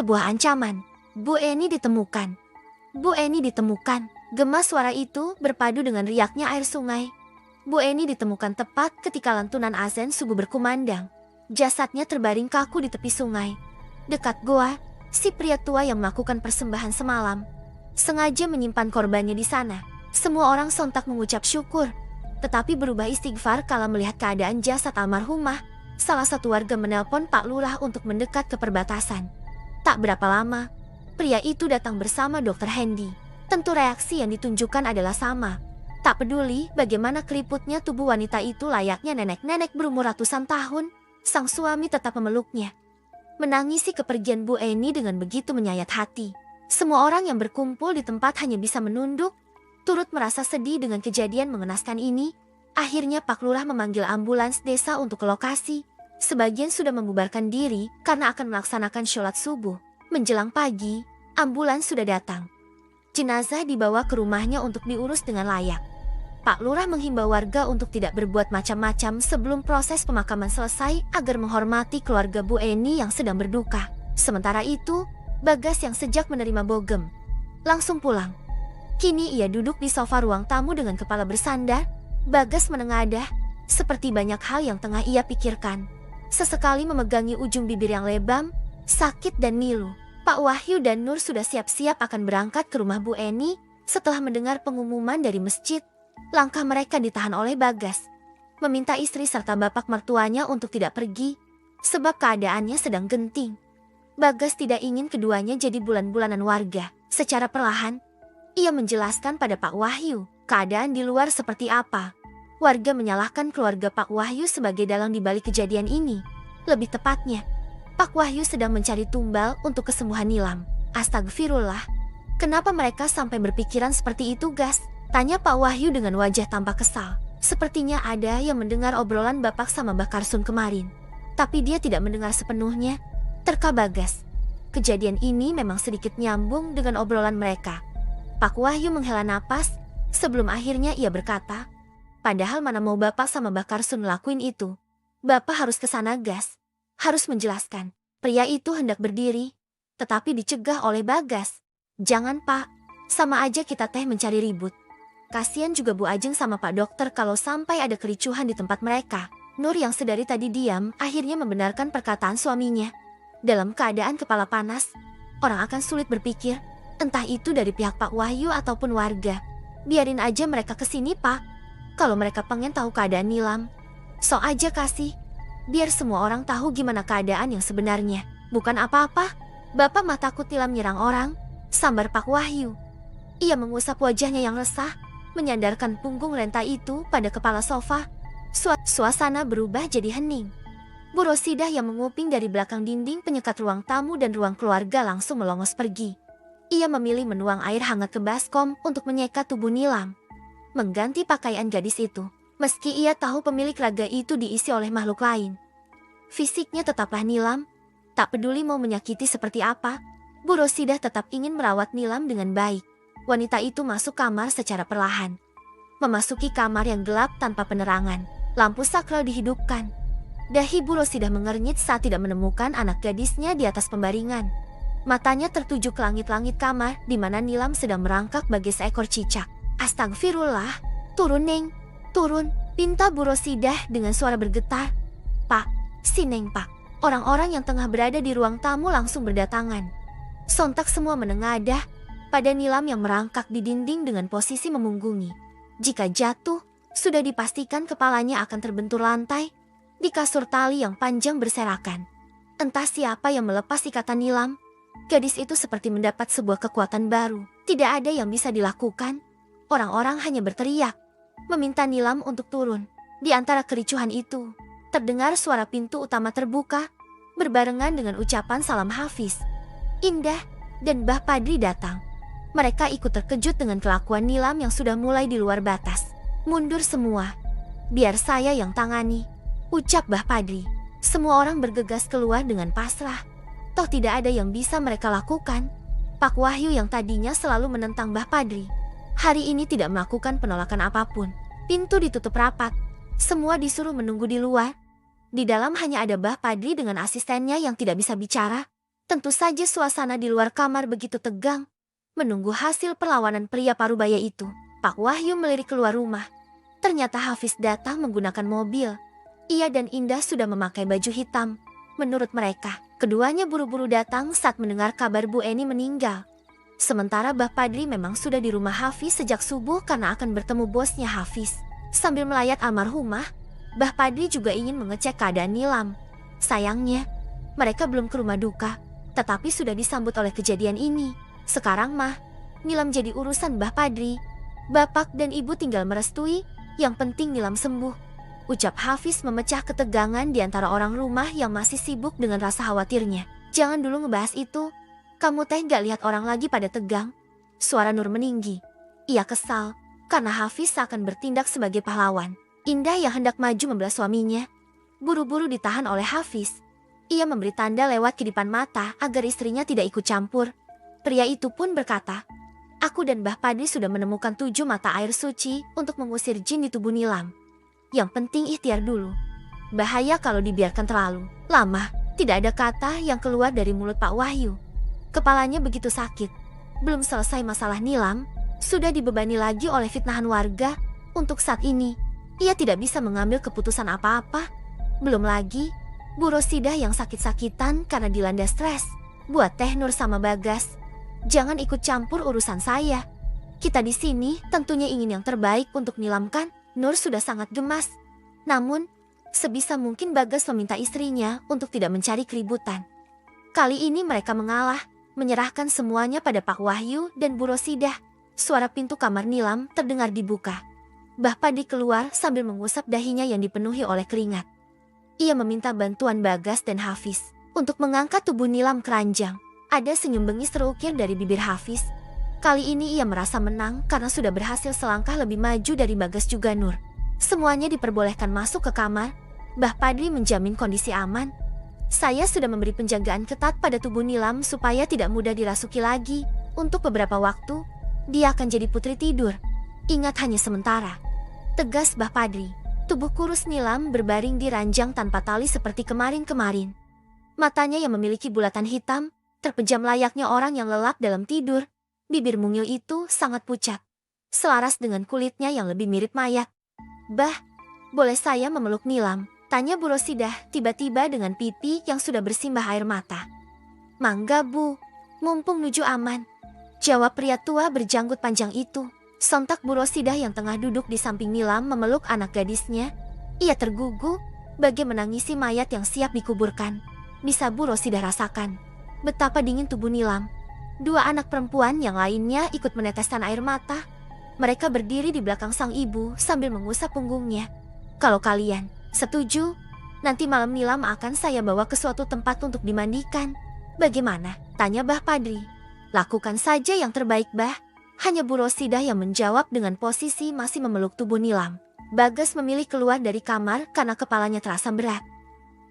sebuah ancaman. Bu Eni ditemukan. Bu Eni ditemukan. Gema suara itu berpadu dengan riaknya air sungai. Bu Eni ditemukan tepat ketika lantunan azan subuh berkumandang. Jasadnya terbaring kaku di tepi sungai. Dekat goa, si pria tua yang melakukan persembahan semalam sengaja menyimpan korbannya di sana. Semua orang sontak mengucap syukur, tetapi berubah istighfar kala melihat keadaan jasad almarhumah. Salah satu warga menelpon Pak Lurah untuk mendekat ke perbatasan. Tak berapa lama, pria itu datang bersama Dr. Hendy. Tentu reaksi yang ditunjukkan adalah sama. Tak peduli bagaimana keriputnya tubuh wanita itu layaknya nenek-nenek berumur ratusan tahun, sang suami tetap memeluknya. Menangisi kepergian Bu Eni dengan begitu menyayat hati. Semua orang yang berkumpul di tempat hanya bisa menunduk, turut merasa sedih dengan kejadian mengenaskan ini. Akhirnya Pak Lurah memanggil ambulans desa untuk ke lokasi. Sebagian sudah membubarkan diri karena akan melaksanakan sholat subuh. Menjelang pagi, ambulans sudah datang. Jenazah dibawa ke rumahnya untuk diurus dengan layak. Pak Lurah menghimbau warga untuk tidak berbuat macam-macam sebelum proses pemakaman selesai agar menghormati keluarga Bu Eni yang sedang berduka. Sementara itu, Bagas yang sejak menerima bogem langsung pulang. Kini ia duduk di sofa ruang tamu dengan kepala bersandar. Bagas menengadah, seperti banyak hal yang tengah ia pikirkan. Sesekali memegangi ujung bibir yang lebam, sakit dan ngilu. Pak Wahyu dan Nur sudah siap-siap akan berangkat ke rumah Bu Eni. Setelah mendengar pengumuman dari masjid, langkah mereka ditahan oleh Bagas. Meminta istri serta bapak mertuanya untuk tidak pergi, sebab keadaannya sedang genting. Bagas tidak ingin keduanya jadi bulan-bulanan warga. Secara perlahan, ia menjelaskan pada Pak Wahyu keadaan di luar seperti apa. Warga menyalahkan keluarga Pak Wahyu sebagai dalang di balik kejadian ini. Lebih tepatnya, Pak Wahyu sedang mencari tumbal untuk kesembuhan Nilam. Astagfirullah, kenapa mereka sampai berpikiran seperti itu, Gas? Tanya Pak Wahyu dengan wajah tampak kesal. Sepertinya ada yang mendengar obrolan Bapak sama Mbak Karsun kemarin. Tapi dia tidak mendengar sepenuhnya. Terka Bagas. Kejadian ini memang sedikit nyambung dengan obrolan mereka. Pak Wahyu menghela napas sebelum akhirnya ia berkata, padahal mana mau Bapak sama Mbak Karsun ngelakuin itu. Bapak harus ke sana, Gas. Harus menjelaskan. Pria itu hendak berdiri, tetapi dicegah oleh Bagas. Jangan, Pak. Sama aja kita teh mencari ribut. Kasian juga Bu Ajeng sama Pak Dokter kalau sampai ada kericuhan di tempat mereka. Nur yang sedari tadi diam akhirnya membenarkan perkataan suaminya. Dalam keadaan kepala panas, orang akan sulit berpikir, entah itu dari pihak Pak Wahyu ataupun warga. Biarin aja mereka kesini, Pak. Kalau mereka pengen tahu keadaan Nilam, sok aja kasih. Biar semua orang tahu gimana keadaan yang sebenarnya. Bukan apa-apa, Bapak mah takut Nilam nyerang orang, sambar Pak Wahyu. Ia mengusap wajahnya yang resah, menyandarkan punggung renta itu pada kepala sofa. Suasana berubah jadi hening. Bu Rosidah yang menguping dari belakang dinding penyekat ruang tamu dan ruang keluarga langsung melongos pergi. Ia memilih menuang air hangat ke baskom untuk menyeka tubuh Nilam, mengganti pakaian gadis itu. Meski ia tahu pemilik raga itu diisi oleh makhluk lain, fisiknya tetaplah Nilam. Tak peduli mau menyakiti seperti apa, Bu Rosidah tetap ingin merawat Nilam dengan baik. Wanita itu masuk kamar secara perlahan. Memasuki kamar yang gelap tanpa penerangan, lampu sakral dihidupkan. Dahi Bu Rosidah mengernyit saat tidak menemukan anak gadisnya di atas pembaringan. Matanya tertuju ke langit-langit kamar di mana Nilam sedang merangkak bagai seekor cicak. Astagfirullah, turun Neng, turun, pinta Bu Rosidah dengan suara bergetar. Pak, si Neng Pak. Orang-orang yang tengah berada di ruang tamu langsung berdatangan. Sontak semua menengadah pada Nilam yang merangkak di dinding dengan posisi memunggungi. Jika jatuh, sudah dipastikan kepalanya akan terbentur lantai di kasur tali yang panjang berserakan. Entah siapa yang melepas ikatan Nilam. Gadis itu seperti mendapat sebuah kekuatan baru. Tidak ada yang bisa dilakukan. Orang-orang hanya berteriak, meminta Nilam untuk turun. Di antara kericuhan itu, terdengar suara pintu utama terbuka, berbarengan dengan ucapan salam Hafiz. Indah dan Mbah Padri datang. Mereka ikut terkejut dengan kelakuan Nilam yang sudah mulai di luar batas. Mundur semua. Biar saya yang tangani, ucap Mbah Padri. Semua orang bergegas keluar dengan pasrah. Toh tidak ada yang bisa mereka lakukan. Pak Wahyu yang tadinya selalu menentang Mbah Padri, hari ini tidak melakukan penolakan apapun. Pintu ditutup rapat. Semua disuruh menunggu di luar. Di dalam hanya ada Mbah Padri dengan asistennya yang tidak bisa bicara. Tentu saja suasana di luar kamar begitu tegang. Menunggu hasil perlawanan pria parubaya itu, Pak Wahyu melirik keluar rumah. Ternyata Hafiz datang menggunakan mobil. Ia dan Indah sudah memakai baju hitam. Menurut mereka, keduanya buru-buru datang saat mendengar kabar Bu Eni meninggal. Sementara Bah Padri memang sudah di rumah Hafiz sejak subuh karena akan bertemu bosnya Hafiz. Sambil melayat almarhumah, Bah Padri juga ingin mengecek keadaan Nilam. Sayangnya, mereka belum ke rumah duka. Tetapi sudah disambut oleh kejadian ini. Sekarang mah, Nilam jadi urusan Bah Padri. Bapak dan ibu tinggal merestui, yang penting Nilam sembuh. Ucap Hafiz memecah ketegangan di antara orang rumah yang masih sibuk dengan rasa khawatirnya. Jangan dulu ngebahas itu. Kamu teh gak lihat orang lagi pada tegang? Suara Nur meninggi. Ia kesal, karena Hafiz akan bertindak sebagai pahlawan. Indah yang hendak maju membelah suaminya, buru-buru ditahan oleh Hafiz. Ia memberi tanda lewat kedipan mata agar istrinya tidak ikut campur. Pria itu pun berkata, "Aku dan Bah Padri sudah menemukan 7 mata air suci untuk mengusir jin di tubuh Nilam. Yang penting ikhtiar dulu. Bahaya kalau dibiarkan terlalu lama." Tidak ada kata yang keluar dari mulut Pak Wahyu. Kepalanya begitu sakit. Belum selesai masalah Nilam, sudah dibebani lagi oleh fitnahan warga. Untuk saat ini, ia tidak bisa mengambil keputusan apa-apa. Belum lagi Bu Rosidah yang sakit-sakitan karena dilanda stres. Buat Teh Nur sama Bagas, jangan ikut campur urusan saya. Kita di sini tentunya ingin yang terbaik untuk Nilam kan? Nur sudah sangat gemas. Namun, sebisa mungkin Bagas meminta istrinya untuk tidak mencari keributan. Kali ini mereka mengalah, menyerahkan semuanya pada Pak Wahyu dan Bu Rosidah. Suara pintu kamar Nilam terdengar dibuka. Bah Padri keluar sambil mengusap dahinya yang dipenuhi oleh keringat. Ia meminta bantuan Bagas dan Hafiz untuk mengangkat tubuh Nilam ke ranjang. Ada senyum bengis terukir dari bibir Hafiz. Kali ini ia merasa menang karena sudah berhasil selangkah lebih maju dari Bagas juga Nur. Semuanya diperbolehkan masuk ke kamar. Bah Padri menjamin kondisi aman. Saya sudah memberi penjagaan ketat pada tubuh Nilam supaya tidak mudah dirasuki lagi. Untuk beberapa waktu, dia akan jadi putri tidur. Ingat hanya sementara. Tegas Bah Padri. Tubuh kurus Nilam berbaring di ranjang tanpa tali seperti kemarin-kemarin. Matanya yang memiliki bulatan hitam, terpejam layaknya orang yang lelap dalam tidur. Bibir mungil itu sangat pucat, selaras dengan kulitnya yang lebih mirip mayat. "Bah, boleh saya memeluk Nilam?" tanya Bu Rosidah tiba-tiba dengan pipi yang sudah bersimbah air mata. "Mangga Bu, mumpung nuju aman," jawab pria tua berjanggut panjang itu. Sontak Bu Rosidah yang tengah duduk di samping Nilam memeluk anak gadisnya. Ia tergugu, bagai menangisi mayat yang siap dikuburkan. Bisa Bu Rosidah rasakan betapa dingin tubuh Nilam. 2 anak perempuan yang lainnya ikut meneteskan air mata. Mereka berdiri di belakang sang ibu sambil mengusap punggungnya. "Kalau kalian setuju, nanti malam Nilam akan saya bawa ke suatu tempat untuk dimandikan. Bagaimana?" tanya Bah Padri. "Lakukan saja yang terbaik, Bah." Hanya Bu Rosidah yang menjawab dengan posisi masih memeluk tubuh Nilam. Bagas memilih keluar dari kamar karena kepalanya terasa berat.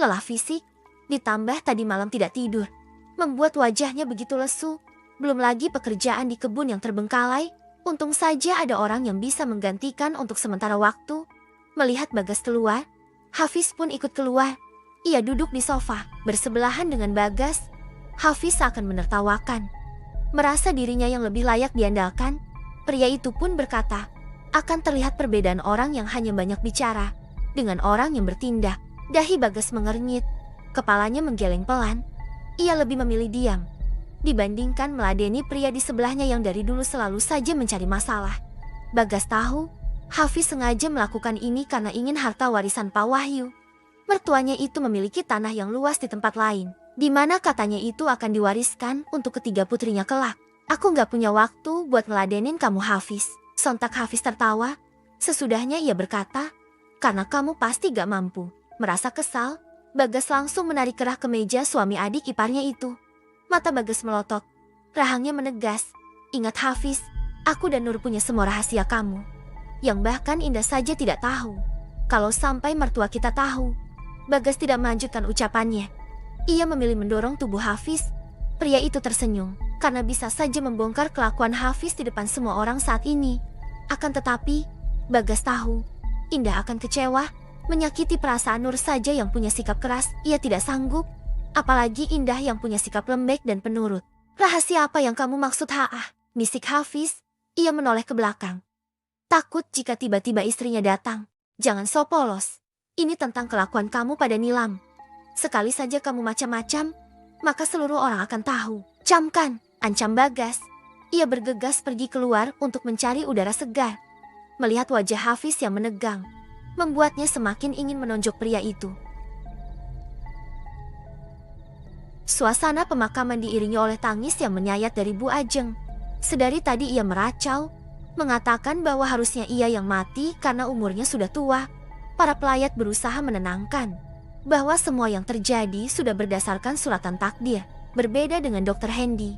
Lelah fisik, ditambah tadi malam tidak tidur, membuat wajahnya begitu lesu. Belum lagi pekerjaan di kebun yang terbengkalai. Untung saja ada orang yang bisa menggantikan untuk sementara waktu. Melihat Bagas keluar, Hafiz pun ikut keluar. Ia duduk di sofa, bersebelahan dengan Bagas. Hafiz akan menertawakan. Merasa dirinya yang lebih layak diandalkan, pria itu pun berkata, akan terlihat perbedaan orang yang hanya banyak bicara dengan orang yang bertindak. Dahi Bagas mengernyit, kepalanya menggeleng pelan. Ia lebih memilih diam dibandingkan meladeni pria di sebelahnya yang dari dulu selalu saja mencari masalah. Bagas tahu, Hafiz sengaja melakukan ini karena ingin harta warisan Pak Wahyu. Mertuanya itu memiliki tanah yang luas di tempat lain, di mana katanya itu akan diwariskan untuk ketiga putrinya kelak. "Aku gak punya waktu buat ngeladenin kamu, Hafiz." Sontak Hafiz tertawa. Sesudahnya ia berkata, "Karena kamu pasti gak mampu." Merasa kesal, Bagas langsung menarik kerah ke meja suami adik iparnya itu. Mata Bagas melotot, rahangnya menegas. "Ingat Hafiz, aku dan Nur punya semua rahasia kamu, yang bahkan Indah saja tidak tahu. Kalau sampai mertua kita tahu." Bagas tidak melanjutkan ucapannya. Ia memilih mendorong tubuh Hafiz. Pria itu tersenyum, karena bisa saja membongkar kelakuan Hafiz di depan semua orang saat ini. Akan tetapi, Bagas tahu, Indah akan kecewa. Menyakiti perasaan Nur saja yang punya sikap keras, ia tidak sanggup. Apalagi Indah yang punya sikap lembek dan penurut. Rahasia apa yang kamu maksud Haah? Bisik Hafiz. Ia menoleh ke belakang. Takut jika tiba-tiba istrinya datang. Jangan so polos. Ini tentang kelakuan kamu pada Nilam. Sekali saja kamu macam-macam, maka seluruh orang akan tahu. Camkan, ancam Bagas. Ia bergegas pergi keluar untuk mencari udara segar. Melihat wajah Hafiz yang menegang, membuatnya semakin ingin menonjok pria itu. Suasana pemakaman diiringi oleh tangis yang menyayat dari Bu Ajeng. Sedari tadi ia meracau, mengatakan bahwa harusnya ia yang mati karena umurnya sudah tua. Para pelayat berusaha menenangkan bahwa semua yang terjadi sudah berdasarkan suratan takdir. Berbeda dengan Dr. Hendy.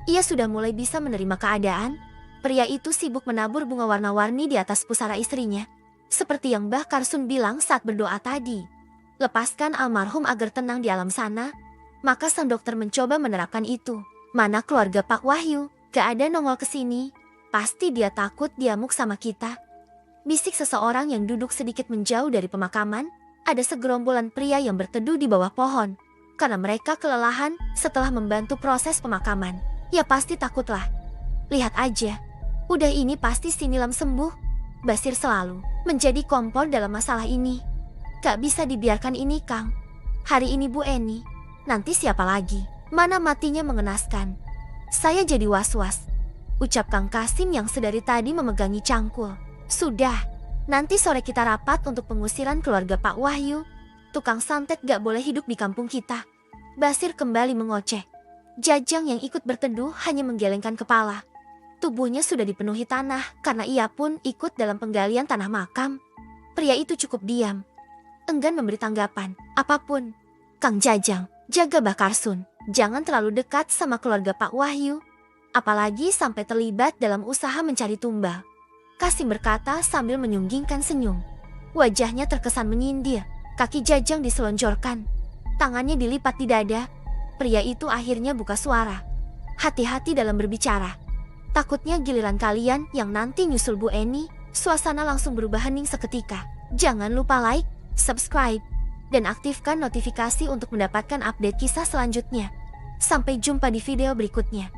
Ia sudah mulai bisa menerima keadaan. Pria itu sibuk menabur bunga warna-warni di atas pusara istrinya. Seperti yang Mbah Karsun bilang saat berdoa tadi. Lepaskan almarhum agar tenang di alam sana. Maka sang dokter mencoba menerapkan itu. Mana keluarga Pak Wahyu? Gak ada nongol ke sini. Pasti dia takut diamuk sama kita. Bisik seseorang yang duduk sedikit menjauh dari pemakaman. Ada segerombolan pria yang berteduh di bawah pohon. Karena mereka kelelahan setelah membantu proses pemakaman. Ya pasti takutlah. Lihat aja. Udah ini pasti si Nilam sembuh. Basir selalu menjadi kompor dalam masalah ini. Gak bisa dibiarkan ini, Kang. Hari ini Bu Eni. Nanti siapa lagi? Mana matinya mengenaskan. Saya jadi was-was. Ucap Kang Kasim yang sedari tadi memegangi cangkul. Sudah, nanti sore kita rapat untuk pengusiran keluarga Pak Wahyu. Tukang santet gak boleh hidup di kampung kita. Basir kembali mengoceh. Jajang yang ikut berteduh hanya menggelengkan kepala. Tubuhnya sudah dipenuhi tanah karena ia pun ikut dalam penggalian tanah makam. Pria itu cukup diam. Enggan memberi tanggapan apapun. Kang Jajang, jaga Mbah Karsun. Jangan terlalu dekat sama keluarga Pak Wahyu. Apalagi sampai terlibat dalam usaha mencari tumbal. Kasim berkata sambil menyunggingkan senyum. Wajahnya terkesan menyindir. Kaki Jajang diselonjorkan. Tangannya dilipat di dada. Pria itu akhirnya buka suara. Hati-hati dalam berbicara. Takutnya giliran kalian yang nanti nyusul Bu Eni, suasana langsung berubah hening seketika. Jangan lupa like, subscribe, dan aktifkan notifikasi untuk mendapatkan update kisah selanjutnya. Sampai jumpa di video berikutnya.